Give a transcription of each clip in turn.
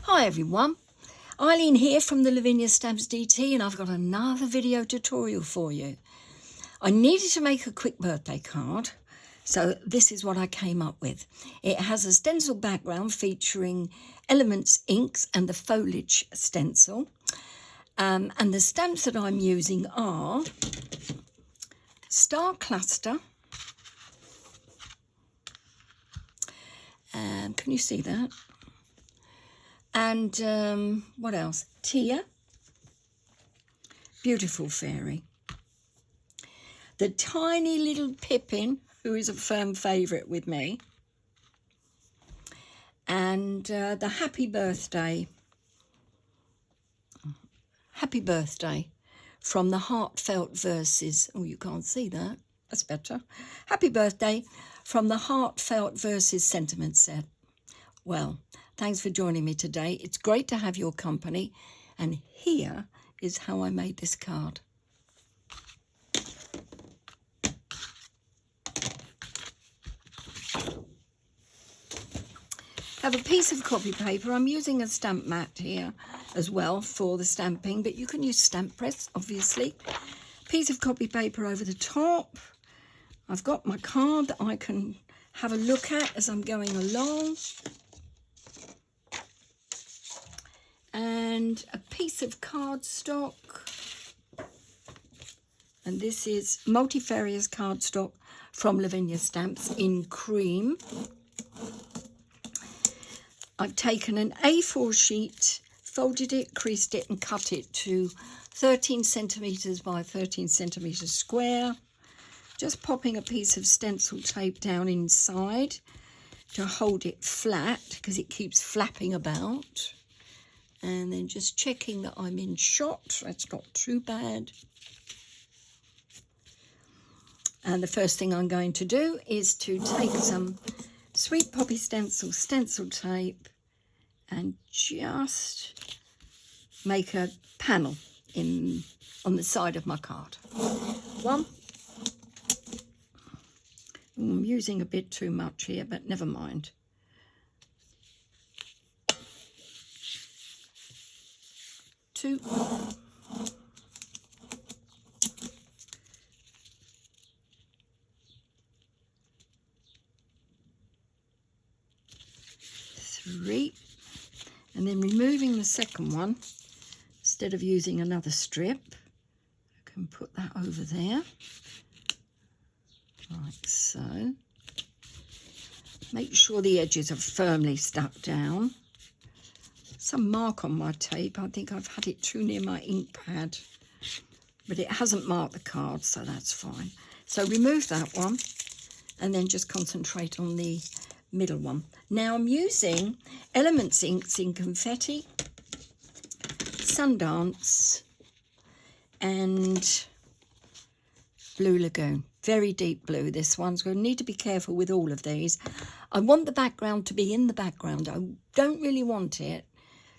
Hi everyone, Eileen here from the Lavinia Stamps DT, and I've got another video tutorial for you. I needed to make a quick birthday card, so this is what I came up with. It has a stencil background featuring Elements inks and the foliage stencil, and the stamps that I'm using are Star Cluster. Can you see that? And what else? Tia, Beautiful Fairy. The tiny little Pippin, who is a firm favourite with me. And the Happy Birthday from the Heartfelt Verses. Oh, you can't see that. That's better. Happy Birthday from the Heartfelt Verses sentiment set. Well, thanks for joining me today. It's great to have your company. And here is how I made this card. I have a piece of copy paper. I'm using a stamp mat here as well for the stamping, but you can use stamp press, obviously. Piece of copy paper over the top. I've got my card that I can have a look at as I'm going along. And a piece of cardstock, and this is multifarious cardstock from Lavinia Stamps in cream. I've taken an A4 sheet, folded it, creased it and cut it to 13 centimetres by 13 centimetres square. Just popping a piece of stencil tape down inside to hold it flat because it keeps flapping about. And then just checking that I'm in shot. That's not too bad. And the first thing I'm going to do is to take some Sweet Poppy stencil tape and just make a panel on the side of my card. One. I'm using a bit too much here, but never mind. 2, 3, and then removing the second one, instead of using another strip, I can put that over there, like so. Make sure the edges are firmly stuck down. Some mark on my tape. I think I've had it too near my ink pad, but it hasn't marked the card, so that's fine. So remove that one and then just concentrate on the middle one. Now I'm using Elements inks in Confetti, Sundance and Blue Lagoon. Very deep blue, this one. So I need to be careful with all of these. I want the background to be in the background. I don't really want it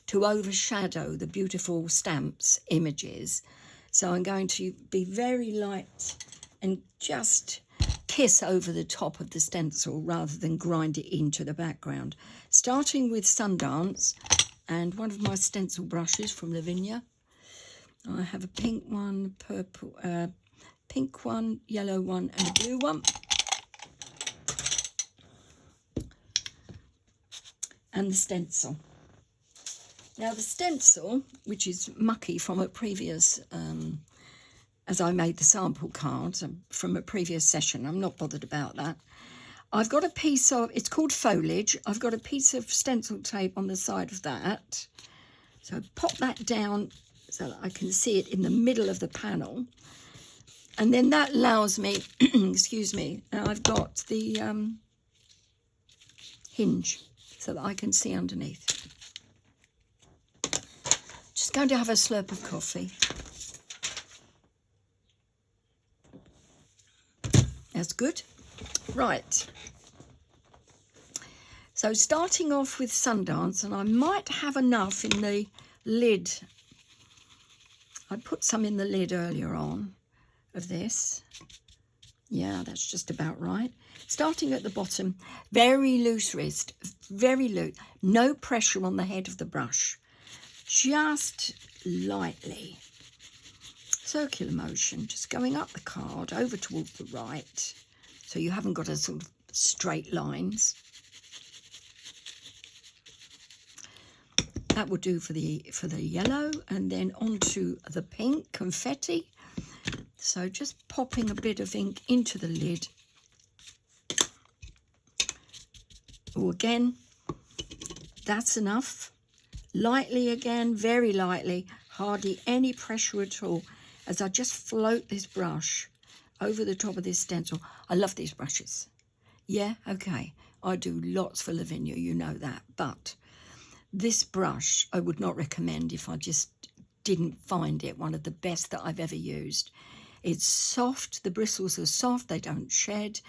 to overshadow the beautiful stamps images. So I'm going to be very light and just kiss over the top of the stencil rather than grind it into the background. Starting with Sundance and one of my stencil brushes from Lavinia. I have a pink one, pink one, yellow one and a blue one. And the stencil. Now the stencil, which is mucky from a previous, as I made the sample cards from a previous session, I'm not bothered about that. I've got a piece of, it's called Foliage, I've got a piece of stencil tape on the side of that. So pop that down so that I can see it in the middle of the panel. And then that allows me, excuse me, I've got the hinge so that I can see underneath. Just going to have a slurp of coffee. That's good. Right. So starting off with Sundance, and I might have enough in the lid. I put some in the lid earlier on of this. Yeah, that's just about right. Starting at the bottom, very loose wrist, very loose. No pressure on the head of the brush. Just lightly. Circular motion, just going up the card, over towards the right. So you haven't got a sort of straight lines. That will do for the yellow, and then onto the pink confetti. So just popping a bit of ink into the lid. Oh, again, that's enough. Lightly again, very lightly, hardly any pressure at all, as I just float this brush over the top of this stencil. I love these brushes. Yeah, okay. I do lots for Lavinia, you know that. But this brush I would not recommend if I just didn't find it one of the best that I've ever used. It's soft, the bristles are soft, they don't shed,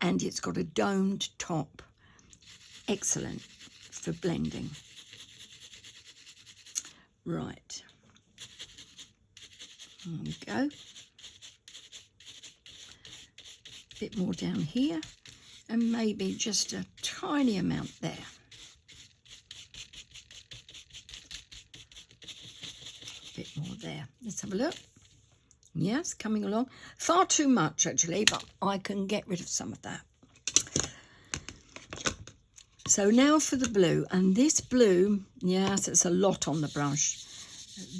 and it's got a domed top. Excellent for blending. Right. There we go. A bit more down here, and maybe just a tiny amount there. A bit more there. Let's have a look. Yes, coming along. Far too much, actually, but I can get rid of some of that. So now for the blue. And this blue, yes, it's a lot on the brush.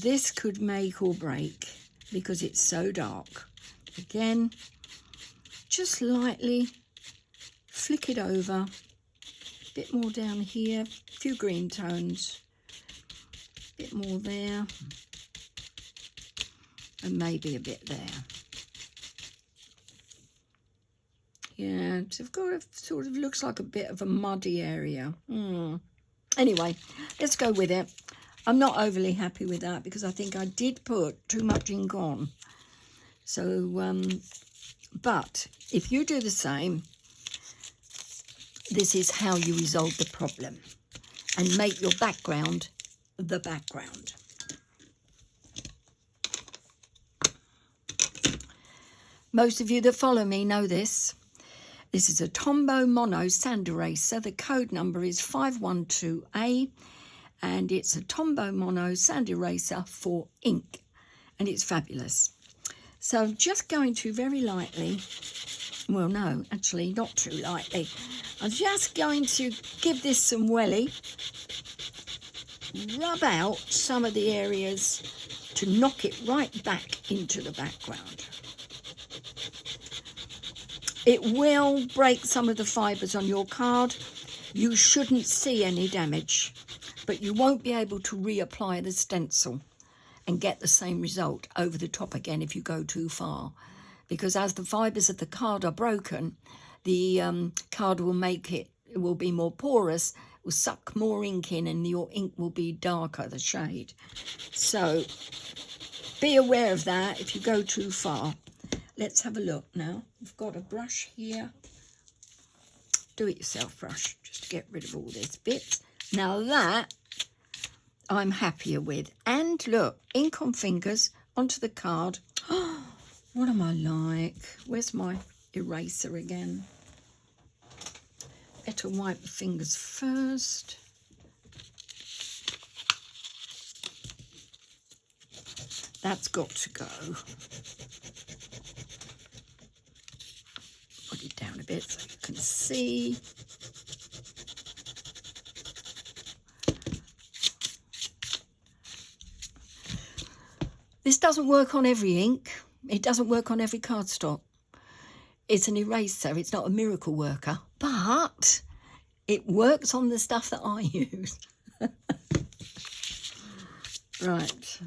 This could make or break because it's so dark. Again, just lightly flick it over. A bit more down here. A few green tones. A bit more there. And maybe a bit there. Yeah, it's got a sort of looks like a bit of a muddy area. Anyway, let's go with it. I'm not overly happy with that because I think I did put too much ink on. So, but if you do the same, this is how you resolve the problem and make your background the background. Most of you that follow me know this. This is a Tombow Mono Sand Eraser. The code number is 512A, and it's a Tombow Mono Sand Eraser for ink, and it's fabulous. So I'm just going to very lightly, well, no, actually not too lightly. I'm just going to give this some welly, rub out some of the areas to knock it right back into the background. It will break some of the fibres on your card. You shouldn't see any damage, but you won't be able to reapply the stencil and get the same result over the top again if you go too far. Because as the fibres of the card are broken, the card will it will be more porous, will suck more ink in, and your ink will be darker, the shade. So be aware of that if you go too far. Let's have a look now. We've got a brush here. Do-it-yourself brush, just to get rid of all this bits. Now that I'm happier with. And look, ink on fingers, onto the card. Oh, what am I like? Where's my eraser again? Better wipe the fingers first. That's got to go. Put it down a bit so you can see. This doesn't work on every ink. It doesn't work on every cardstock. It's an eraser. It's not a miracle worker, but it works on the stuff that I use. Right.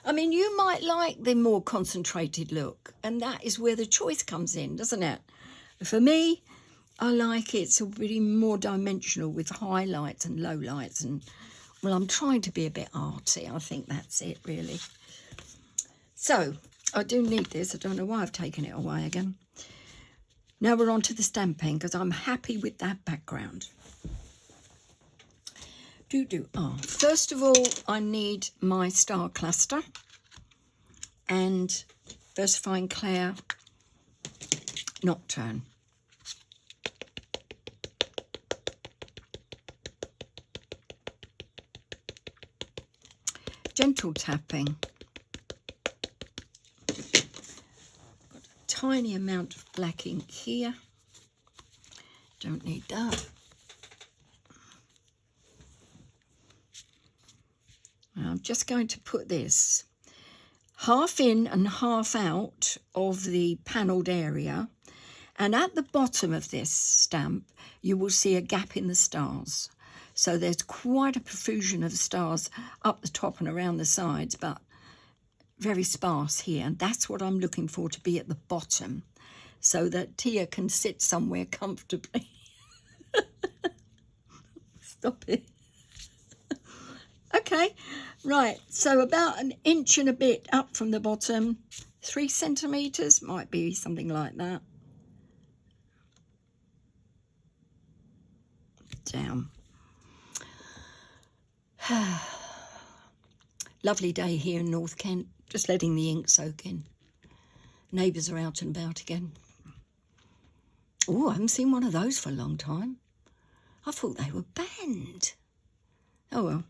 I mean, you might like the more concentrated look, and that is where the choice comes in, doesn't it? For me, I like it so really more dimensional with highlights and lowlights, and well, I'm trying to be a bit arty. I think that's it, really. So, I do need this. I don't know why I've taken it away again. Now we're on to the stamping, because I'm happy with that background. First of all, I need my star cluster, and Versifying Claire Nocturne. Gentle tapping. Got a tiny amount of black ink here. Don't need that. I'm just going to put this half in and half out of the panelled area, and at the bottom of this stamp you will see a gap in the stars. So there's quite a profusion of stars up the top and around the sides, but very sparse here, and that's what I'm looking for to be at the bottom, so that Tia can sit somewhere comfortably. Stop it. Okay, right, so about an inch and a bit up from the bottom, 3 centimetres, might be something like that. Down. Lovely day here in North Kent, just letting the ink soak in. Neighbours are out and about again. Oh, I haven't seen one of those for a long time. I thought they were banned. Oh well.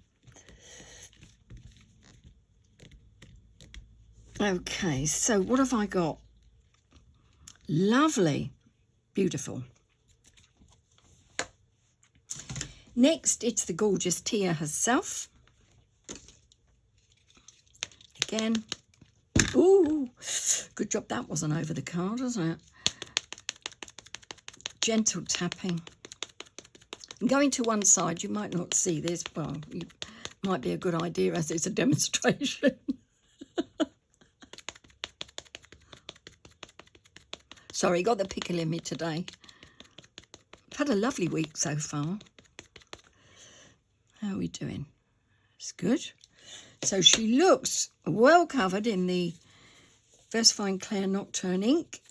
Okay, so what have I got? Lovely, beautiful. Next, it's the gorgeous Tia herself. Again. Ooh, good job that wasn't over the card, wasn't it? Gentle tapping. And going to one side, you might not see this. Well, it might be a good idea as it's a demonstration. Sorry, got the pickle in me today. I've had a lovely week so far. How are we doing? It's good. So she looks well covered in the Versifying Claire Nocturne ink.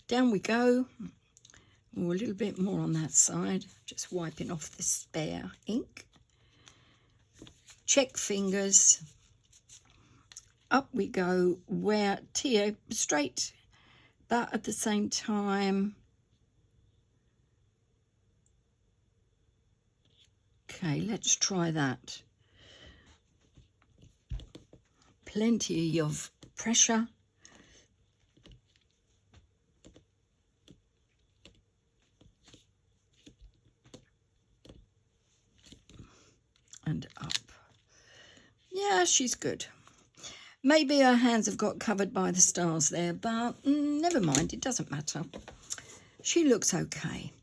Down we go. Oh, a little bit more on that side. Just wiping off the spare ink. Check fingers. Up we go, where Tia straight, but at the same time. Okay, let's try that. Plenty of pressure. And up. Yeah, she's good. Maybe her hands have got covered by the stars there, but never mind, it doesn't matter. She looks okay.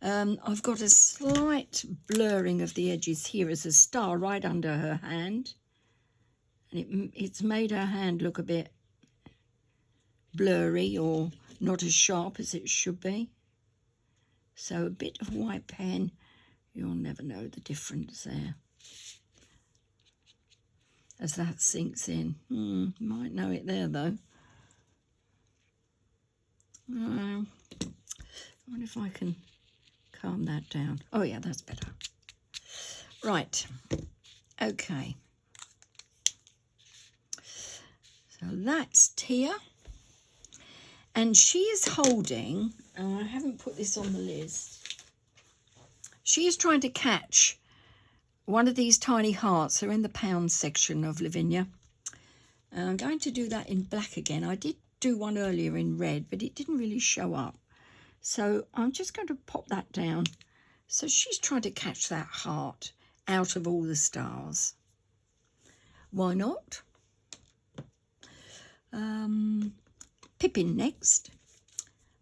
I've got a slight blurring of the edges here as a star right under her hand. And it's made her hand look a bit blurry or not as sharp as it should be. So a bit of white pen, you'll never know the difference there. As that sinks in. You might know it there though. I wonder if I can calm that down. Oh yeah, that's better. Right, okay. So that's Tia. And she is holding, I haven't put this on the list, she is trying to catch one of these tiny hearts. They're in the pound section of Lavinia. I'm going to do that in black again. I did do one earlier in red, but it didn't really show up. So I'm just going to pop that down. So she's trying to catch that heart out of all the stars. Why not? Pippin next.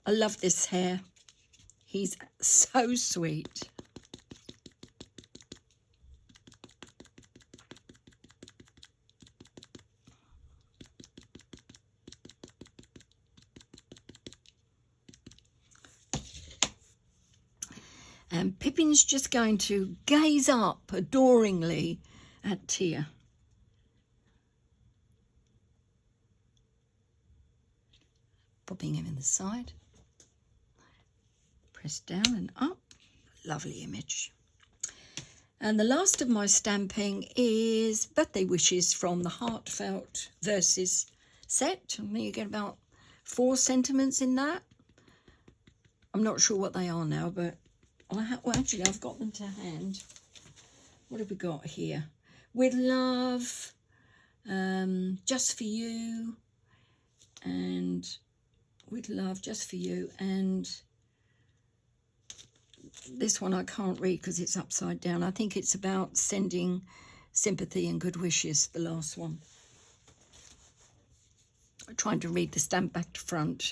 I love this hair. He's so sweet. And Pippin's just going to gaze up adoringly at Tia. Popping him in the side. Press down and up. Lovely image. And the last of my stamping is birthday wishes from the Heartfelt Verses set. I think you get about 4 sentiments in that. I'm not sure what they are now, but well, actually, I've got them to hand. What have we got here? With love, just for you, and with love, just for you, and this one I can't read because it's upside down. I think it's about sending sympathy and good wishes, the last one. I'm trying to read the stamp back to front.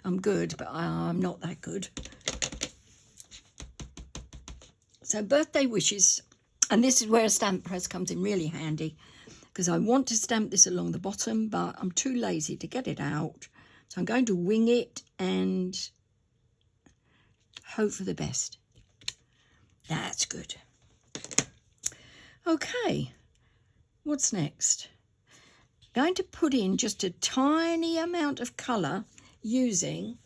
I'm good, but I'm not that good. So birthday wishes, and this is where a stamp press comes in really handy, because I want to stamp this along the bottom, but I'm too lazy to get it out. So I'm going to wing it and hope for the best. That's good. Okay, what's next? Going to put in just a tiny amount of colour using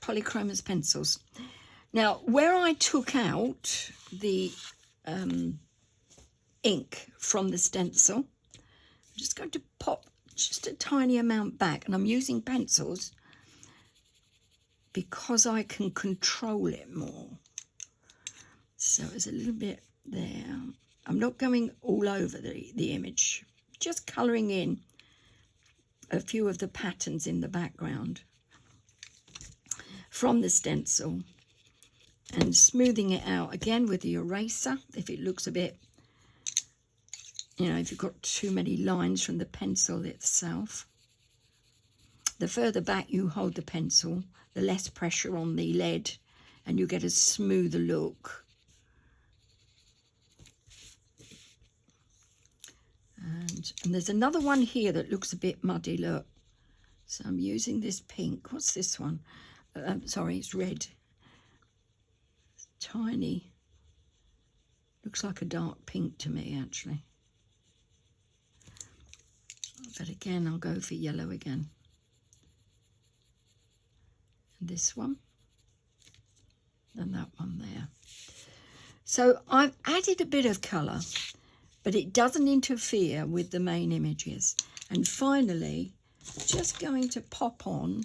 polychromos pencils. Now, where I took out the ink from the stencil, I'm just going to pop just a tiny amount back, and I'm using pencils because I can control it more. So there's a little bit there. I'm not going all over the image, just colouring in a few of the patterns in the background from the stencil and smoothing it out again with the eraser if it looks a bit, you know, if you've got too many lines from the pencil itself. The further back you hold the pencil, the less pressure on the lead, and you get a smoother look. And there's another one here that looks a bit muddy, look. So I'm using this pink. What's this one? Sorry, it's red. It's tiny. Looks like a dark pink to me, actually. But again, I'll go for yellow again. And this one. And that one there. So I've added a bit of colour, but it doesn't interfere with the main images. And finally, just going to pop on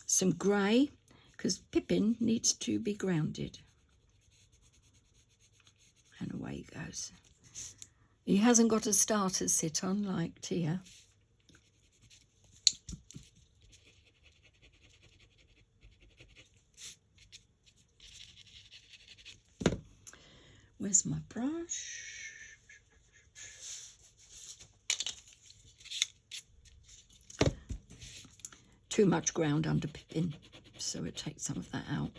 some grey, because Pippin needs to be grounded. And away he goes. He hasn't got a starter sit on like Tia. Where's my brush? Too much ground under Pippin, so it takes some of that out.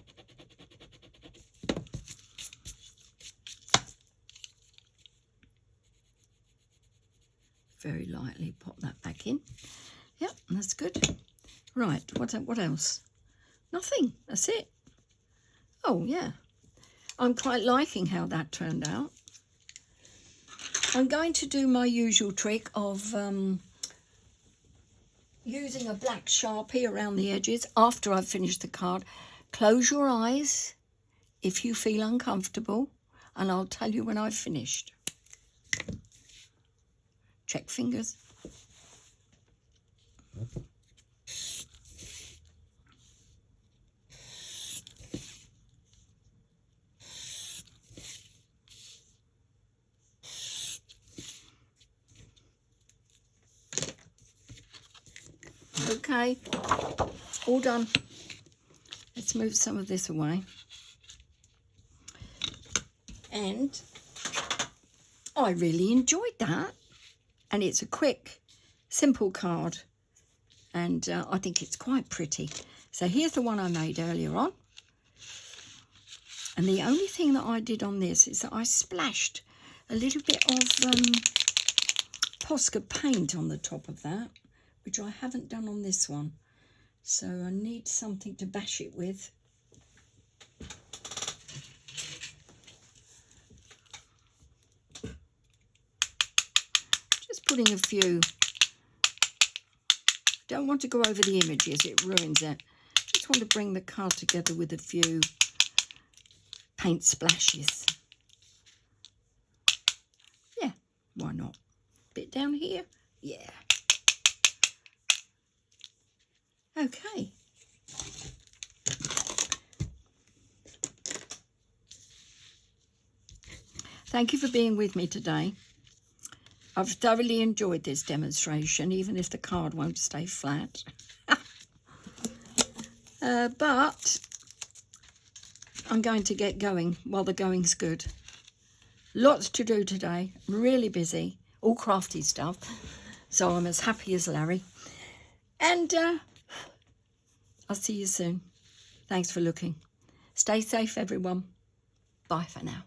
Very lightly pop that back in. Yep, that's good. Right, what else? Nothing, that's it. Oh, yeah. I'm quite liking how that turned out. I'm going to do my usual trick of using a black Sharpie around the edges after I've finished the card. Close your eyes if you feel uncomfortable, and I'll tell you when I've finished. Check fingers. Okay, all done. Let's move some of this away. And I really enjoyed that. And it's a quick, simple card. And I think it's quite pretty. So here's the one I made earlier on. And the only thing that I did on this is that I splashed a little bit of Posca paint on the top of that, which I haven't done on this one. So I need something to bash it with. Just putting a few. Don't want to go over the images, it ruins it. Just want to bring the card together with a few paint splashes. Yeah, why not? Bit down here. Yeah. Okay. Thank you for being with me today. I've thoroughly enjoyed this demonstration, even if the card won't stay flat. But I'm going to get going while the going's good. Lots to do today, really busy, all crafty stuff. So I'm as happy as Larry. And I'll see you soon. Thanks for looking. Stay safe, everyone. Bye for now.